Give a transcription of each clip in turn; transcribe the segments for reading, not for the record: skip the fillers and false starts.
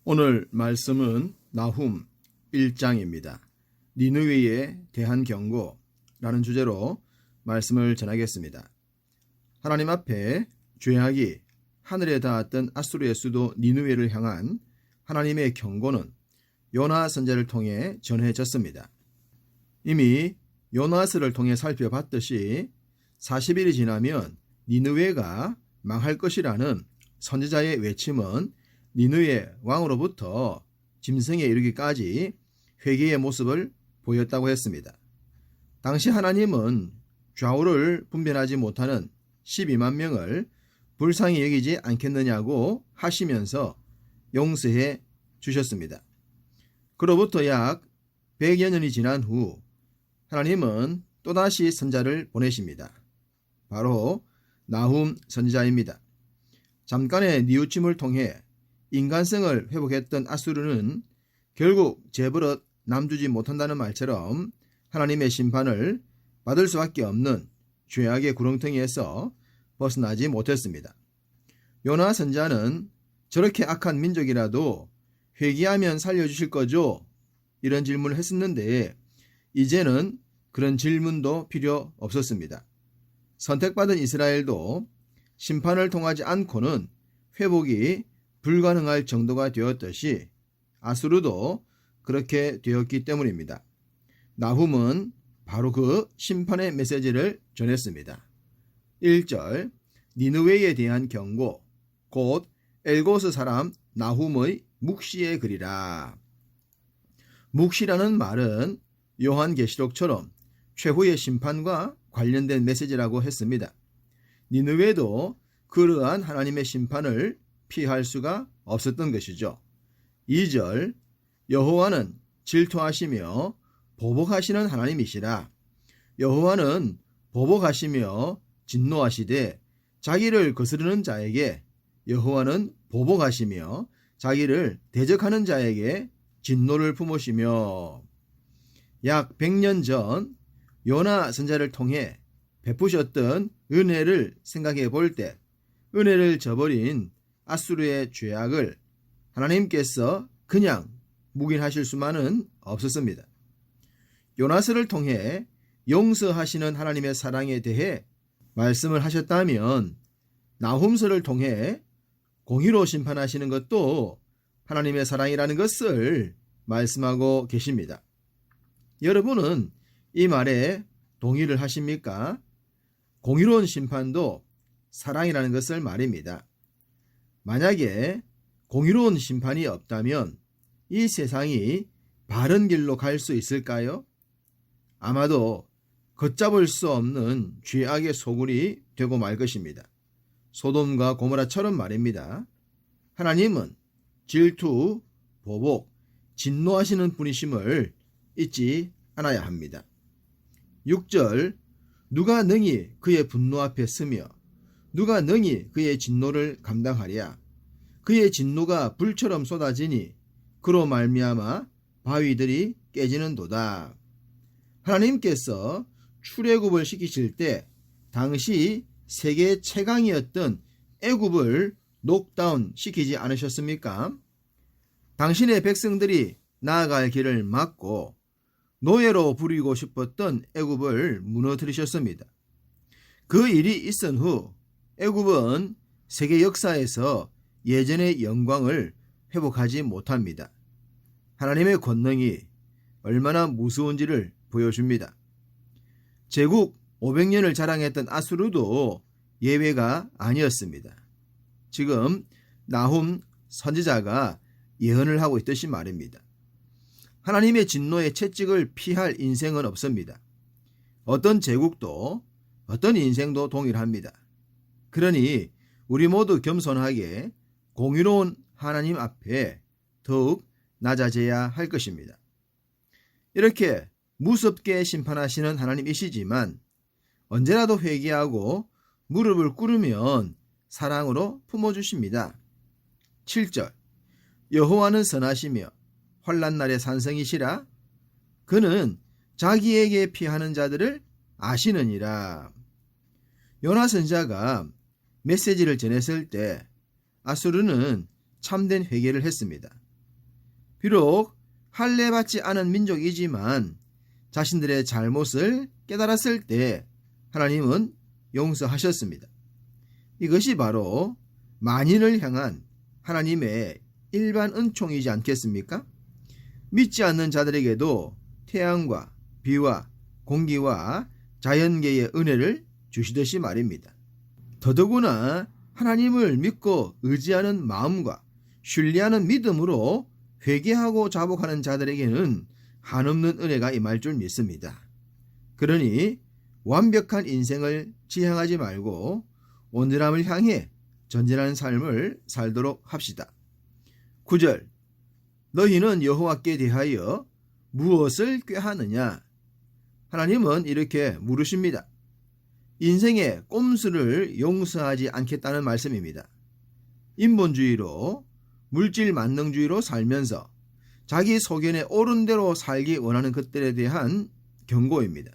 오늘 말씀은 나훔 1장입니다. 니느웨에 대한 경고라는 주제로 말씀을 전하겠습니다. 하나님 앞에 죄악이 하늘에 닿았던 아수르의 수도 니느웨를 향한 하나님의 경고는 요나 선지자를 통해 전해졌습니다. 이미 요나서를 통해 살펴봤듯이 40일이 지나면 니느웨가 망할 것이라는 선지자의 외침은 니느웨 왕으로부터 짐승에 이르기까지 회개의 모습을 보였다고 했습니다. 당시 하나님은 좌우를 분별하지 못하는 12만 명을 불쌍히 여기지 않겠느냐고 하시면서 용서해 주셨습니다. 그로부터 약 100여 년이 지난 후 하나님은 또다시 선지자를 보내십니다. 바로 나훔 선지자입니다. 잠깐의 뉘우침을 통해 인간성을 회복했던 아수르는 결국 재버릇 남주지 못한다는 말처럼 하나님의 심판을 받을 수밖에 없는 죄악의 구렁텅이에서 벗어나지 못했습니다. 요나 선지자는 저렇게 악한 민족이라도 회개하면 살려주실 거죠? 이런 질문을 했었는데 이제는 그런 질문도 필요 없었습니다. 선택받은 이스라엘도 심판을 통하지 않고는 회복이 불가능할 정도가 되었듯이 아수르도 그렇게 되었기 때문입니다. 나훔은 바로 그 심판의 메시지를 전했습니다. 1절 니느웨에 대한 경고 곧 엘고스 사람 나훔의 묵시의 글이라. 묵시라는 말은 요한계시록처럼 최후의 심판과 관련된 메시지라고 했습니다. 니느웨도 그러한 하나님의 심판을 피할 수가 없었던 것이죠. 2절 여호와는 질투하시며 보복하시는 하나님이시라. 여호와는 보복하시며 진노하시되 자기를 거스르는 자에게 여호와는 보복하시며 자기를 대적하는 자에게 진노를 품으시며. 약 100년 전 요나 선지자를 통해 베푸셨던 은혜를 생각해 볼 때 은혜를 저버린 아수르의 죄악을 하나님께서 그냥 묵인하실 수만은 없었습니다. 요나서를 통해 용서하시는 하나님의 사랑에 대해 말씀을 하셨다면 나훔서를 통해 공의로 심판하시는 것도 하나님의 사랑이라는 것을 말씀하고 계십니다. 여러분은 이 말에 동의를 하십니까? 공의로운 심판도 사랑이라는 것을 말입니다. 만약에 공의로운 심판이 없다면 이 세상이 바른 길로 갈 수 있을까요? 아마도 걷잡을 수 없는 죄악의 소굴이 되고 말 것입니다. 소돔과 고모라처럼 말입니다. 하나님은 질투, 보복, 진노하시는 분이심을 잊지 않아야 합니다. 6절 누가 능히 그의 분노 앞에 서며 누가 능히 그의 진노를 감당하랴. 그의 진노가 불처럼 쏟아지니 그로 말미암아 바위들이 깨지는도다. 하나님께서 출애굽을 시키실 때 당시 세계 최강이었던 애굽을 녹다운 시키지 않으셨습니까? 당신의 백성들이 나아갈 길을 막고 노예로 부리고 싶었던 애굽을 무너뜨리셨습니다. 그 일이 있은 후 애굽은 세계 역사에서 예전의 영광을 회복하지 못합니다. 하나님의 권능이 얼마나 무서운지를 보여줍니다. 제국 500년을 자랑했던 아수르도 예외가 아니었습니다. 지금 나훔 선지자가 예언을 하고 있듯이 말입니다. 하나님의 진노의 채찍을 피할 인생은 없습니다. 어떤 제국도 어떤 인생도 동일합니다. 그러니 우리 모두 겸손하게 공의로운 하나님 앞에 더욱 낮아져야 할 것입니다. 이렇게 무섭게 심판하시는 하나님이시지만 언제라도 회개하고 무릎을 꿇으면 사랑으로 품어주십니다. 7절 여호와는 선하시며 환난날의 산성이시라. 그는 자기에게 피하는 자들을 아시느니라. 요나 선지자가 메시지를 전했을 때 아수르는 참된 회개를 했습니다. 비록 할례받지 않은 민족이지만 자신들의 잘못을 깨달았을 때 하나님은 용서하셨습니다. 이것이 바로 만인을 향한 하나님의 일반 은총이지 않겠습니까? 믿지 않는 자들에게도 태양과 비와 공기와 자연계의 은혜를 주시듯이 말입니다. 더더구나 하나님을 믿고 의지하는 마음과 신뢰하는 믿음으로 회개하고 자복하는 자들에게는 한없는 은혜가 임할 줄 믿습니다. 그러니 완벽한 인생을 지향하지 말고 온전함을 향해 전진하는 삶을 살도록 합시다. 9절, 너희는 여호와께 대하여 무엇을 꾀하느냐? 하나님은 이렇게 물으십니다. 인생의 꼼수를 용서하지 않겠다는 말씀입니다. 인본주의로 물질 만능주의로 살면서 자기 소견에 옳은 대로 살기 원하는 것들에 대한 경고입니다.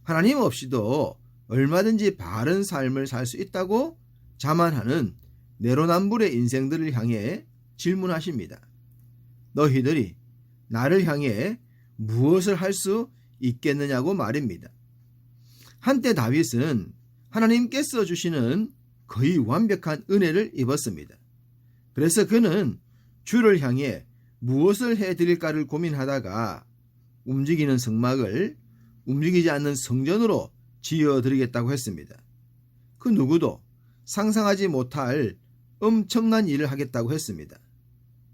하나님 없이도 얼마든지 바른 삶을 살 수 있다고 자만하는 내로남불의 인생들을 향해 질문하십니다. 너희들이 나를 향해 무엇을 할 수 있겠느냐고 말입니다. 한때 다윗은 하나님께서 주시는 거의 완벽한 은혜를 입었습니다. 그래서 그는 주를 향해 무엇을 해드릴까를 고민하다가 움직이는 성막을 움직이지 않는 성전으로 지어드리겠다고 했습니다. 그 누구도 상상하지 못할 엄청난 일을 하겠다고 했습니다.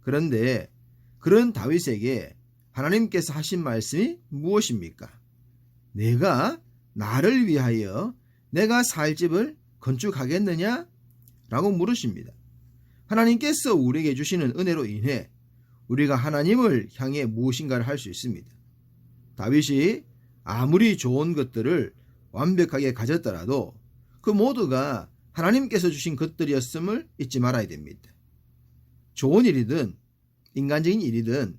그런데 그런 다윗에게 하나님께서 하신 말씀이 무엇입니까? 내가 나를 위하여 내가 살 집을 건축하겠느냐? 라고 물으십니다. 하나님께서 우리에게 주시는 은혜로 인해 우리가 하나님을 향해 무엇인가를 할 수 있습니다. 다윗이 아무리 좋은 것들을 완벽하게 가졌더라도 그 모두가 하나님께서 주신 것들이었음을 잊지 말아야 됩니다. 좋은 일이든 인간적인 일이든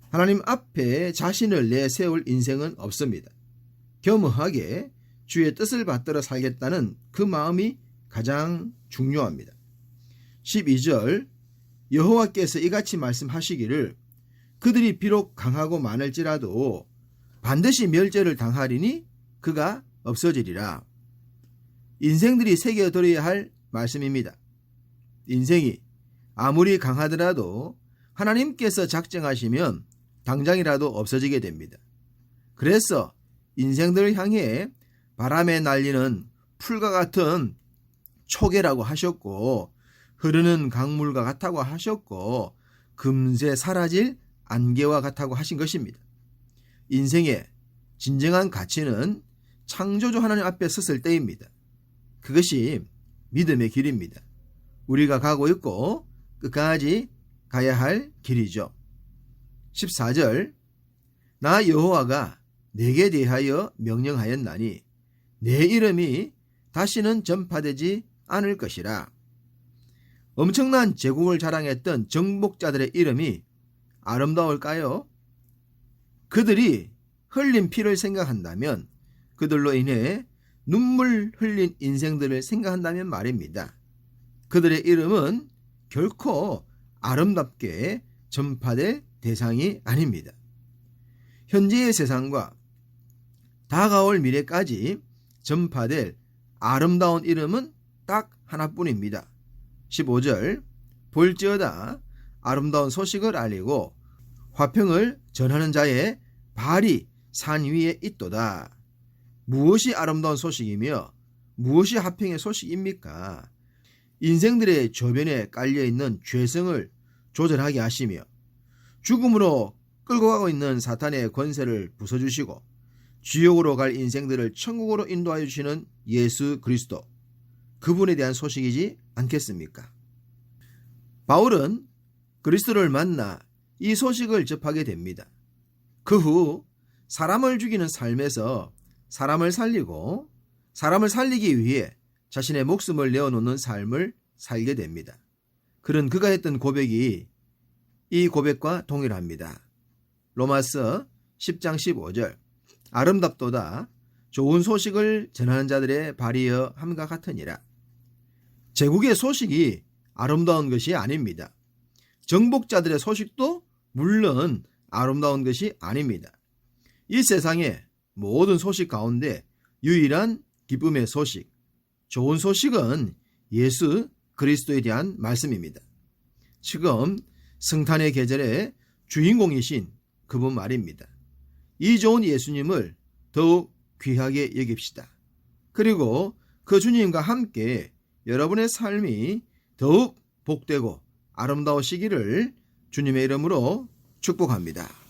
하나님 앞에 자신을 내세울 인생은 없습니다. 겸허하게 주의 뜻을 받들어 살겠다는 그 마음이 가장 중요합니다. 12절, 여호와께서 이같이 말씀하시기를 그들이 비록 강하고 많을지라도 반드시 멸절을 당하리니 그가 없어지리라. 인생들이 새겨들어야 할 말씀입니다. 인생이 아무리 강하더라도 하나님께서 작정하시면 당장이라도 없어지게 됩니다. 그래서 인생들을 향해 바람에 날리는 풀과 같은 초계라고 하셨고 흐르는 강물과 같다고 하셨고 금세 사라질 안개와 같다고 하신 것입니다. 인생의 진정한 가치는 창조주 하나님 앞에 섰을 때입니다. 그것이 믿음의 길입니다. 우리가 가고 있고 끝까지 가야 할 길이죠. 14절, 나 여호와가 내게 대하여 명령하였나니 내 이름이 다시는 전파되지 않을 것이라. 엄청난 제국을 자랑했던 정복자들의 이름이 아름다울까요? 그들이 흘린 피를 생각한다면, 그들로 인해 눈물 흘린 인생들을 생각한다면 말입니다. 그들의 이름은 결코 아름답게 전파될 대상이 아닙니다. 현재의 세상과 다가올 미래까지 전파될 아름다운 이름은 딱 하나뿐입니다. 15절, 볼지어다 아름다운 소식을 알리고 화평을 전하는 자의 발이 산 위에 있도다. 무엇이 아름다운 소식이며 무엇이 화평의 소식입니까? 인생들의 저변에 깔려있는 죄성을 조절하게 하시며 죽음으로 끌고 가고 있는 사탄의 권세를 부숴주시고 지옥으로 갈 인생들을 천국으로 인도하여 주시는 예수 그리스도, 그분에 대한 소식이지 않겠습니까? 바울은 그리스도를 만나 이 소식을 접하게 됩니다. 그 후 사람을 죽이는 삶에서 사람을 살리고 사람을 살리기 위해 자신의 목숨을 내어놓는 삶을 살게 됩니다. 그런 그가 했던 고백이 이 고백과 동일합니다. 로마서 10장 15절, 아름답도다 좋은 소식을 전하는 자들의 발이여 함과 같으니라. 제국의 소식이 아름다운 것이 아닙니다. 정복자들의 소식도 물론 아름다운 것이 아닙니다. 이 세상의 모든 소식 가운데 유일한 기쁨의 소식, 좋은 소식은 예수 그리스도에 대한 말씀입니다. 지금 성탄의 계절의 주인공이신 그분 말입니다. 이 좋은 예수님을 더욱 귀하게 여깁시다. 그리고 그 주님과 함께 여러분의 삶이 더욱 복되고 아름다우시기를 주님의 이름으로 축복합니다.